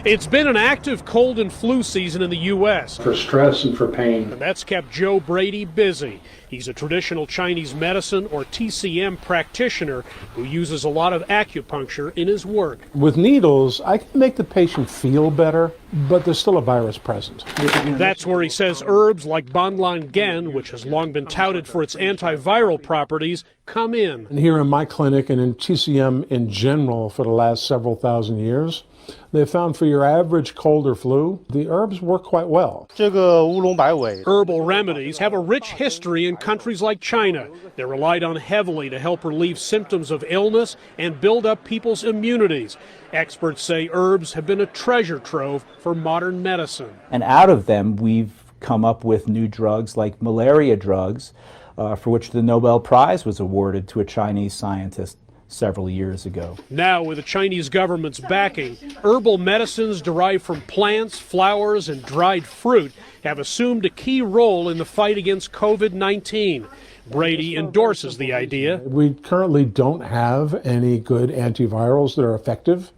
It's been an active cold and flu season in the U.S. For stress and for pain. And that's kept Joe Brady busy. He's a traditional Chinese medicine, or TCM, practitioner who uses a lot of acupuncture in his work. With needles, I can make the patient feel better, but there's still a virus present. That's where he says herbs like Banlan Gen, which has long been touted for its antiviral properties, come in. And here in my clinic and in TCM in general for the last several thousand years, they found for your average cold or flu, the herbs work quite well. Herbal remedies have a rich history in countries like China. They're relied on heavily to help relieve symptoms of illness and build up people's immunities. Experts say herbs have been a treasure trove for modern medicine. And out of them, we've come up with new drugs like malaria drugs, for which the Nobel Prize was awarded to a Chinese scientist several years ago. Now, with the Chinese government's backing, herbal medicines derived from plants, flowers, and dried fruit have assumed a key role in the fight against COVID-19. Brady endorses the idea. We currently don't have any good antivirals that are effective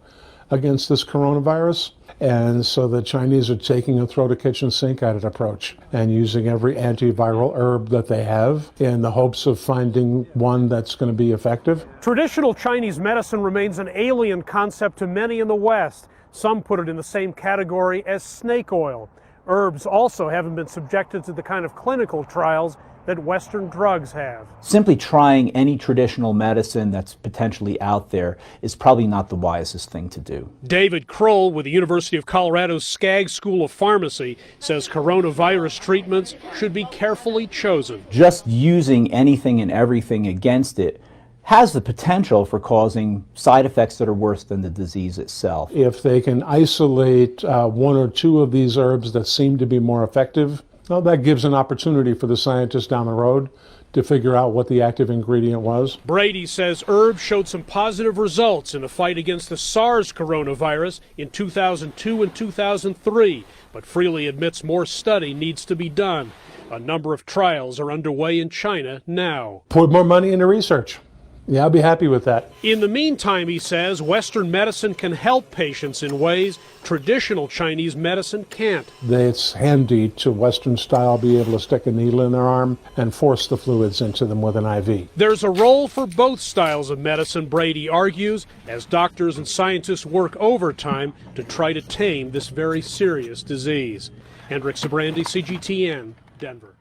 against this coronavirus. And so the Chinese are taking a throw-to-kitchen-sink at it approach and using every antiviral herb that they have in the hopes of finding one that's going to be effective. Traditional Chinese medicine remains an alien concept to many in the West. Some put it in the same category as snake oil. Herbs also haven't been subjected to the kind of clinical trials that Western drugs have. Simply trying any traditional medicine that's potentially out there is probably not the wisest thing to do. David Kroll with the University of Colorado's Skaggs School of Pharmacy says coronavirus treatments should be carefully chosen. Just using anything and everything against it has the potential for causing side effects that are worse than the disease itself. If they can isolate one or two of these herbs that seem to be more effective, well, that gives an opportunity for the scientists down the road to figure out what the active ingredient was. Brady says herbs showed some positive results in the fight against the SARS coronavirus in 2002 and 2003, but freely admits more study needs to be done. A number of trials are underway in China now. Put more money into research. Yeah, I'll be happy with that. In the meantime, he says, Western medicine can help patients in ways traditional Chinese medicine can't. It's handy to Western style be able to stick a needle in their arm and force the fluids into them with an IV. There's a role for both styles of medicine, Brady argues, as doctors and scientists work overtime to try to tame this very serious disease. Hendrik Sabrandi, CGTN, Denver.